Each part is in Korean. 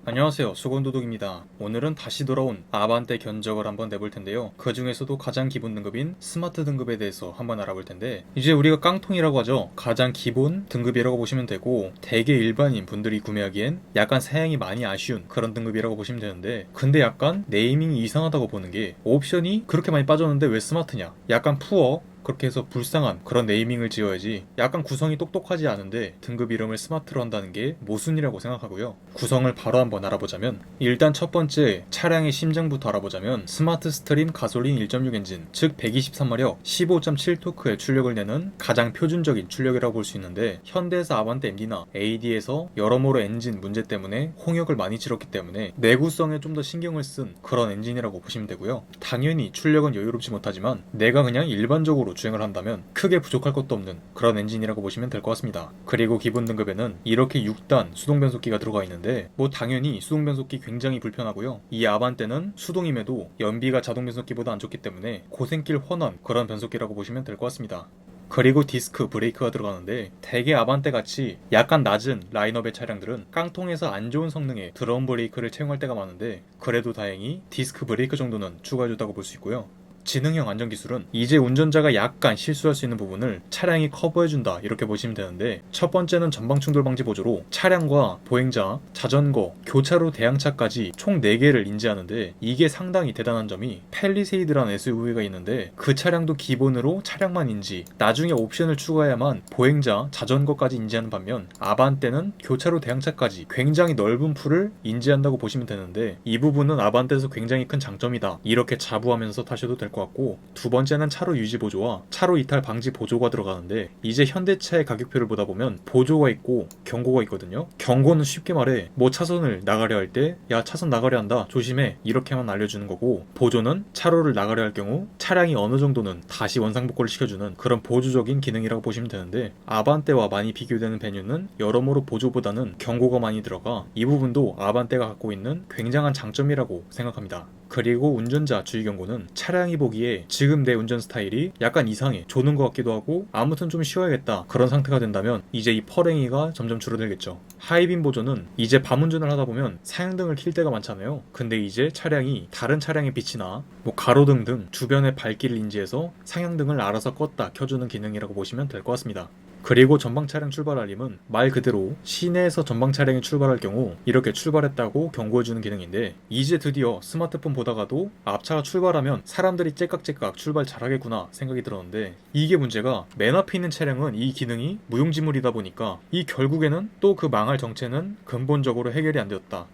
안녕하세요, 수건도둑입니다. 오늘은 다시 돌아온 아반떼 견적을 한번 내볼 텐데요. 그 중에서도 가장 기본 등급인 스마트 등급에 대해서 한번 알아볼 텐데, 이제 우리가 깡통이라고 하죠. 가장 기본 등급이라고 보시면 되고, 대개 일반인 분들이 구매하기엔 약간 사양이 많이 아쉬운 그런 등급이라고 보시면 되는데, 근데 약간 네이밍이 이상하다고 보는 게, 옵션이 그렇게 많이 빠졌는데 왜 스마트냐? 약간 푸어, 그렇게 해서 불쌍한 그런 네이밍을 지어야지. 약간 구성이 똑똑하지 않은데 등급 이름을 스마트로 한다는 게 모순이라고 생각하고요. 구성을 바로 한번 알아보자면, 일단 첫 번째 차량의 심장부터 알아보자면 스마트 스트림 가솔린 1.6 엔진, 즉 123마력 15.7토크의 출력을 내는 가장 표준적인 출력이라고 볼 수 있는데, 현대에서 아반떼 MD나 AD에서 여러모로 엔진 문제 때문에 홍역을 많이 치렀기 때문에 내구성에 좀 더 신경을 쓴 그런 엔진이라고 보시면 되고요. 당연히 출력은 여유롭지 못하지만 내가 그냥 일반적으로 주행을 한다면 크게 부족할 것도 없는 그런 엔진이라고 보시면 될 것 같습니다. 그리고 기본 등급에는 이렇게 6단 수동 변속기가 들어가 있는데, 뭐 당연히 수동 변속기 굉장히 불편하고요. 이 아반떼는 수동임에도 연비가 자동 변속기보다 안 좋기 때문에 고생길 훤한 그런 변속기라고 보시면 될 것 같습니다. 그리고 디스크 브레이크가 들어가는데, 대개 아반떼 같이 약간 낮은 라인업의 차량들은 깡통에서 안 좋은 성능의 드럼 브레이크를 채용할 때가 많은데, 그래도 다행히 디스크 브레이크 정도는 추가해줬다고 볼 수 있고요. 지능형 안전기술은 이제 운전자가 약간 실수할 수 있는 부분을 차량이 커버해준다, 이렇게 보시면 되는데, 첫 번째는 전방 충돌 방지 보조로 차량과 보행자, 자전거, 교차로 대항차까지 총 4개를 인지하는데, 이게 상당히 대단한 점이, 팰리세이드라는 SUV가 있는데 그 차량도 기본으로 차량만 인지, 나중에 옵션을 추가해야만 보행자, 자전거까지 인지하는 반면, 아반떼는 교차로 대항차까지 굉장히 넓은 풀을 인지한다고 보시면 되는데, 이 부분은 아반떼에서 굉장히 큰 장점이다, 이렇게 자부하면서 타셔도 될 것 같고, 두 번째는 차로 유지 보조와 차로 이탈 방지 보조가 들어가는데, 이제 현대차의 가격표를 보다 보면 보조가 있고 경고가 있거든요. 경고는 쉽게 말해 뭐 차선을 나가려 할 때 야 차선 나가려 한다 조심해, 이렇게만 알려주는 거고, 보조는 차로를 나가려 할 경우 차량이 어느 정도는 다시 원상복구를 시켜주는 그런 보조적인 기능이라고 보시면 되는데, 아반떼와 많이 비교되는 베뉴는 여러모로 보조보다는 경고가 많이 들어가 이 부분도 아반떼가 갖고 있는 굉장한 장점이라고 생각합니다. 그리고 운전자 주의 경고는 차량이 보기에 지금 내 운전 스타일이 약간 이상해, 조는 것 같기도 하고 아무튼 좀 쉬어야겠다, 그런 상태가 된다면 이제 이 퍼랭이가 점점 줄어들겠죠. 하이빔 보조는 이제 밤 운전을 하다 보면 사양등을 킬 때가 많잖아요. 근데 이제 차량이 다른 차량의 빛이나 뭐 가로등 등 주변의 밝기를 인지해서 상향등을 알아서 껐다 켜주는 기능이라고 보시면 될 것 같습니다. 그리고 전방 차량 출발 알림은 말 그대로 시내에서 전방 차량이 출발할 경우 이렇게 출발했다고 경고해주는 기능인데, 이제 드디어 스마트폰 보다가도 앞차가 출발하면 사람들이 째깍째깍 출발 잘하겠구나 생각이 들었는데, 이게 문제가 맨 앞에 있는 차량은 이 기능이 무용지물이다 보니까 이 결국에는 또 그 망할 정체는 근본적으로 해결이 안 되었다.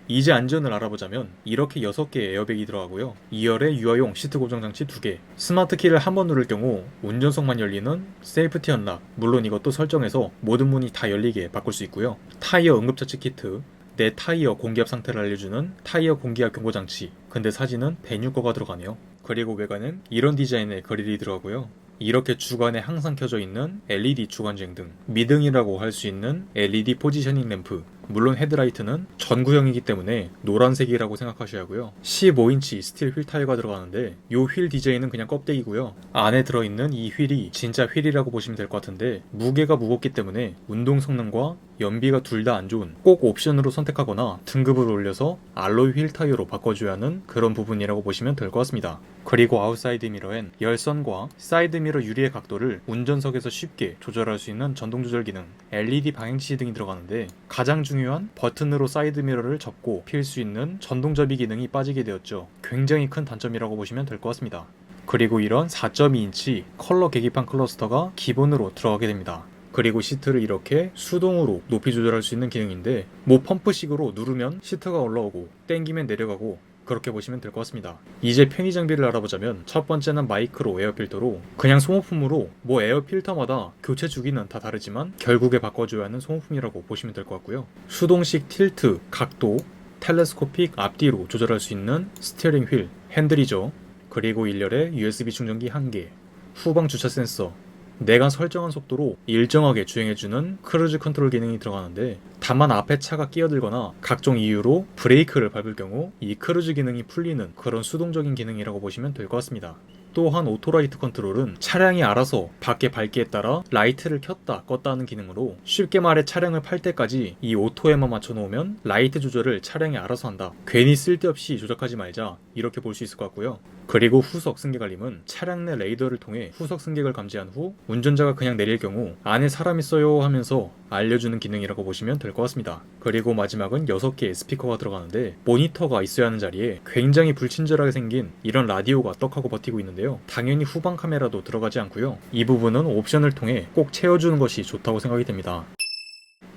이제 안전을 알아보자면 이렇게 6개의 에어백이 들어가고요. 2열에 유아용 시트 고정 장치 2개, 스마트 키를 한 번 누를 경우 운전석만 열리는 세이프티 언락, 물론 이것도 설정해서 모든 문이 다 열리게 바꿀 수 있고요. 타이어 응급처치 키트, 내 타이어 공기압 상태를 알려주는 타이어 공기압 경고 장치, 근데 사진은 배뉴 거가 들어가네요. 그리고 외관은 이런 디자인의 그릴이 들어가고요. 이렇게 주간에 항상 켜져 있는 LED 주간주행 등, 미등이라고 할 수 있는 LED 포지셔닝 램프, 물론 헤드라이트는 전구형이기 때문에 노란색이라고 생각하셔야 하고요. 15인치 스틸 휠 타이어가 들어가는데, 이 휠 디자인은 그냥 껍데기고요. 안에 들어있는 이 휠이 진짜 휠이라고 보시면 될 것 같은데, 무게가 무겁기 때문에 운동 성능과 연비가 둘 다 안 좋은, 꼭 옵션으로 선택하거나 등급을 올려서 알로이 휠 타이어로 바꿔줘야 하는 그런 부분이라고 보시면 될 것 같습니다. 그리고 아웃사이드 미러엔 열선과 사이드 미러 유리의 각도를 운전석에서 쉽게 조절할 수 있는 전동 조절 기능, LED 방향지시 등이 들어가는데, 가장 중요한 버튼으로 사이드 미러를 접고 필 수 있는 전동 접이 기능이 빠지게 되었죠. 굉장히 큰 단점이라고 보시면 될 것 같습니다. 그리고 이런 4.2인치 컬러 계기판 클러스터가 기본으로 들어가게 됩니다. 그리고 시트를 이렇게 수동으로 높이 조절할 수 있는 기능인데, 뭐 펌프식으로 누르면 시트가 올라오고 땡기면 내려가고, 그렇게 보시면 될 것 같습니다. 이제 편의 장비를 알아보자면, 첫 번째는 마이크로 에어 필터로, 그냥 소모품으로 뭐 에어 필터마다 교체 주기는 다 다르지만 결국에 바꿔줘야 하는 소모품이라고 보시면 될 것 같고요. 수동식 틸트, 각도, 텔레스코픽 앞뒤로 조절할 수 있는 스티어링 휠, 핸들이죠. 그리고 1열에 USB 충전기 1개, 후방 주차 센서, 내가 설정한 속도로 일정하게 주행해주는 크루즈 컨트롤 기능이 들어가는데, 다만 앞에 차가 끼어들거나 각종 이유로 브레이크를 밟을 경우 이 크루즈 기능이 풀리는 그런 수동적인 기능이라고 보시면 될 것 같습니다. 또한 오토라이트 컨트롤은 차량이 알아서 밖에 밝기에 따라 라이트를 켰다 껐다 하는 기능으로, 쉽게 말해 차량을 팔 때까지 이 오토에만 맞춰놓으면 라이트 조절을 차량이 알아서 한다. 괜히 쓸데없이 조작하지 말자, 이렇게 볼 수 있을 것 같고요. 그리고 후석 승객 알림은 차량 내 레이더를 통해 후석 승객을 감지한 후 운전자가 그냥 내릴 경우 안에 사람 있어요 하면서 알려주는 기능이라고 보시면 될 것 같습니다. 그리고 마지막은 6개의 스피커가 들어가는데, 모니터가 있어야 하는 자리에 굉장히 불친절하게 생긴 이런 라디오가 떡하고 버티고 있는데요. 당연히 후방 카메라도 들어가지 않고요. 이 부분은 옵션을 통해 꼭 채워주는 것이 좋다고 생각이 됩니다.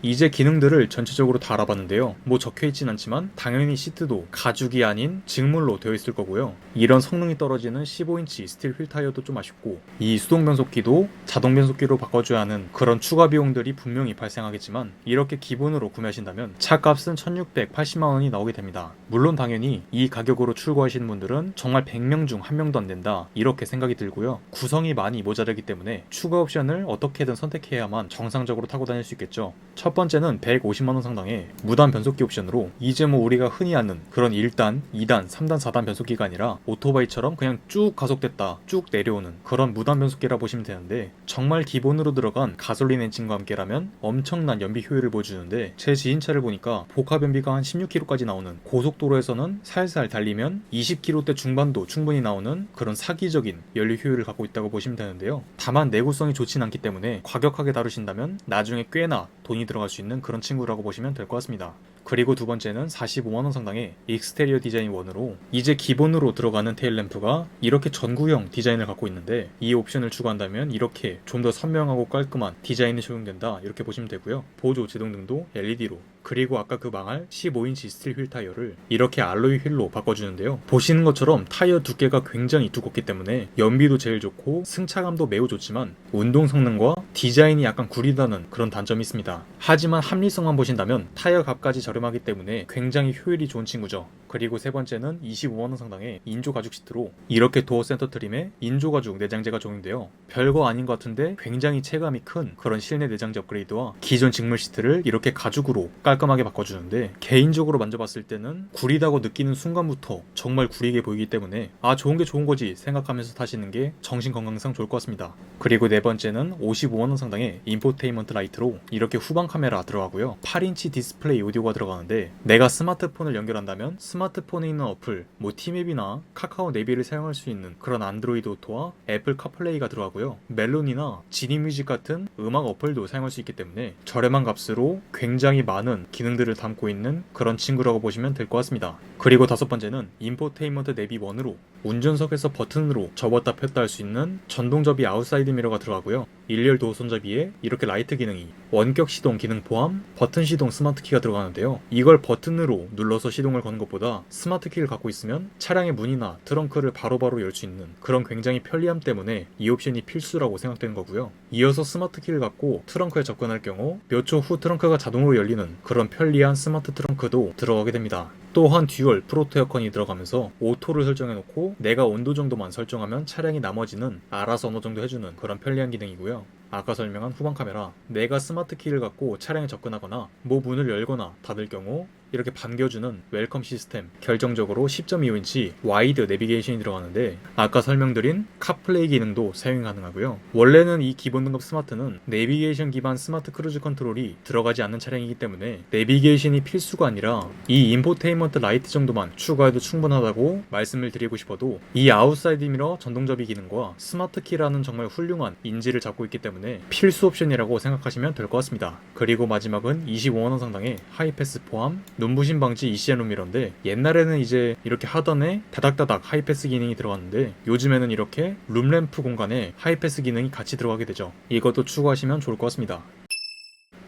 이제 기능들을 전체적으로 다 알아봤는데요. 뭐 적혀있진 않지만 당연히 시트도 가죽이 아닌 직물로 되어 있을 거고요. 이런 성능이 떨어지는 15인치 스틸 휠 타이어도 좀 아쉽고, 이 수동 변속기도 자동 변속기로 바꿔줘야 하는 그런 추가 비용들이 분명히 발생하겠지만, 이렇게 기본으로 구매하신다면 차값은 1680만원이 나오게 됩니다. 물론 당연히 이 가격으로 출고하시는 분들은 정말 100명 중 1명도 안 된다, 이렇게 생각이 들고요. 구성이 많이 모자라기 때문에 추가 옵션을 어떻게든 선택해야만 정상적으로 타고 다닐 수 있겠죠. 첫 번째는 150만원 상당의 무단 변속기 옵션으로, 이제 뭐 우리가 흔히 아는 그런 1단, 2단, 3단, 4단 변속기가 아니라 오토바이처럼 그냥 쭉 가속됐다 쭉 내려오는 그런 무단 변속기라 보시면 되는데, 정말 기본으로 들어간 가솔린 엔진과 함께라면 엄청난 연비 효율을 보여주는데, 제 지인차를 보니까 복합 연비가 한 16km까지 나오는, 고속도로에서는 살살 달리면 20km대 중반도 충분히 나오는 그런 사기적인 연료 효율을 갖고 있다고 보시면 되는데요. 다만 내구성이 좋진 않기 때문에 과격하게 다루신다면 나중에 꽤나 돈이 들어갈 수 있는 그런 친구라고 보시면 될 것 같습니다. 그리고 두 번째는 45만원 상당의 익스테리어 디자인 1으로, 이제 기본으로 들어가는 테일램프가 이렇게 전구형 디자인을 갖고 있는데, 이 옵션을 추가한다면 이렇게 좀 더 선명하고 깔끔한 디자인이 적용된다, 이렇게 보시면 되고요. 보조 제동등도 LED로, 그리고 아까 그 망할 15인치 스틸 휠 타이어를 이렇게 알로이 휠로 바꿔주는데요. 보시는 것처럼 타이어 두께가 굉장히 두껍기 때문에 연비도 제일 좋고 승차감도 매우 좋지만 운동 성능과 디자인이 약간 구리다는 그런 단점이 있습니다. 하지만 합리성만 보신다면 타이어 값까지 저렴하기 때문에 굉장히 효율이 좋은 친구죠. 그리고 세 번째는 25만원 상당의 인조 가죽 시트로, 이렇게 도어 센터 트림에 인조 가죽 내장재가 적용돼요. 별거 아닌 것 같은데 굉장히 체감이 큰 그런 실내 내장재 업그레이드와 기존 직물 시트를 이렇게 가죽으로 깔끔하게 바꿔주는데, 개인적으로 만져봤을 때는 구리다고 느끼는 순간부터 정말 구리게 보이기 때문에 아, 좋은 게 좋은 거지 생각하면서 타시는 게 정신 건강상 좋을 것 같습니다. 그리고 네 번째는 55만원 상당의 인포테인먼트 라이트로, 이렇게 후방 카메라 들어가고요. 8인치 디스플레이 오디오가 들어가는데, 내가 스마트폰을 연결한다면 스마트폰에 있는 어플, 뭐 티맵이나 카카오 내비를 사용할 수 있는 그런 안드로이드 오토와 애플 카플레이가 들어가고요. 멜론이나 지니뮤직 같은 음악 어플도 사용할 수 있기 때문에 저렴한 값으로 굉장히 많은 기능들을 담고 있는 그런 친구라고 보시면 될 것 같습니다. 그리고 다섯 번째는 인포테인먼트 내비 1으로, 운전석에서 버튼으로 접었다 폈다 할 수 있는 전동 접이 아웃사이드 미러가 들어가고요. 일렬 도어 손잡이에 이렇게 라이트 기능이, 원격 시동 기능 포함 버튼 시동 스마트 키가 들어가는데요. 이걸 버튼으로 눌러서 시동을 거는 것보다 스마트 키를 갖고 있으면 차량의 문이나 트렁크를 바로바로 열 수 있는 그런 굉장히 편리함 때문에 이 옵션이 필수라고 생각되는 거고요. 이어서 스마트 키를 갖고 트렁크에 접근할 경우 몇 초 후 트렁크가 자동으로 열리는 그런 편리한 스마트 트렁크도 들어가게 됩니다. 또한 듀얼 프로토 에어컨이 들어가면서 오토를 설정해놓고 내가 온도 정도만 설정하면 차량이 나머지는 알아서 어느 정도 해주는 그런 편리한 기능이고요. 아까 설명한 후방 카메라, 내가 스마트 키를 갖고 차량에 접근하거나 뭐 문을 열거나 닫을 경우 이렇게 반겨주는 웰컴 시스템, 결정적으로 10.25인치 와이드 내비게이션이 들어가는데, 아까 설명드린 카플레이 기능도 사용이 가능하고요. 원래는 이 기본 등급 스마트는 내비게이션 기반 스마트 크루즈 컨트롤이 들어가지 않는 차량이기 때문에 내비게이션이 필수가 아니라 이 인포테인먼트 라이트 정도만 추가해도 충분하다고 말씀을 드리고 싶어도, 이 아웃사이드 미러 전동 접이 기능과 스마트 키라는 정말 훌륭한 인지를 잡고 있기 때문에 필수 옵션이라고 생각하시면 될 것 같습니다. 그리고 마지막은 25만원 상당의 하이패스 포함 눈부심 방지 ECN 룸미러인데, 옛날에는 이제 이렇게 하단에 다닥다닥 하이패스 기능이 들어갔는데 요즘에는 이렇게 룸램프 공간에 하이패스 기능이 같이 들어가게 되죠. 이것도 추가하시면 좋을 것 같습니다.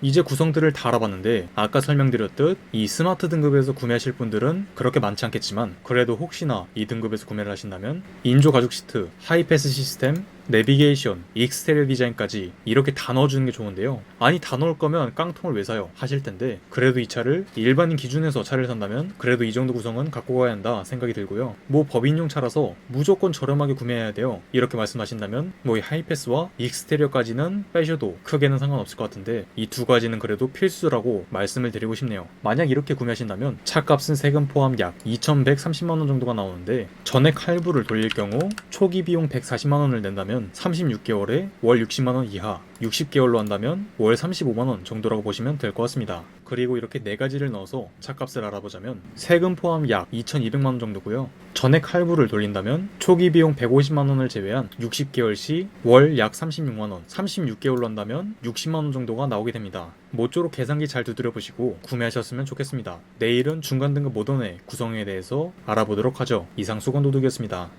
이제 구성들을 다 알아봤는데, 아까 설명드렸듯 이 스마트 등급에서 구매하실 분들은 그렇게 많지 않겠지만, 그래도 혹시나 이 등급에서 구매를 하신다면 인조 가죽 시트, 하이패스 시스템, 내비게이션, 익스테리어 디자인까지 이렇게 다 넣어주는 게 좋은데요. 아니 다 넣을 거면 깡통을 왜 사요? 하실 텐데 그래도 이 차를 일반인 기준에서 차를 산다면 그래도 이 정도 구성은 갖고 가야 한다 생각이 들고요. 뭐 법인용 차라서 무조건 저렴하게 구매해야 돼요. 이렇게 말씀하신다면 뭐 이 하이패스와 익스테리어까지는 빼셔도 크게는 상관없을 것 같은데 이 두 가지는 그래도 필수라고 말씀을 드리고 싶네요. 만약 이렇게 구매하신다면 차값은 세금 포함 약 2,130만원 정도가 나오는데 전액 할부를 돌릴 경우 초기 비용 140만원을 낸다면 36개월에 월 60만원 이하, 60개월로 한다면 월 35만원 정도라고 보시면 될 것 같습니다. 그리고 이렇게 네 가지를 넣어서 차값을 알아보자면 세금 포함 약 2,200만원 정도고요. 전액 할부를 돌린다면 초기 비용 150만원을 제외한 60개월 시 월 약 36만원, 36개월로 한다면 60만원 정도가 나오게 됩니다. 모쪼록 계산기 잘 두드려보시고 구매하셨으면 좋겠습니다. 내일은 중간 등급 모던의 구성에 대해서 알아보도록 하죠. 이상 수건도둑이었습니다.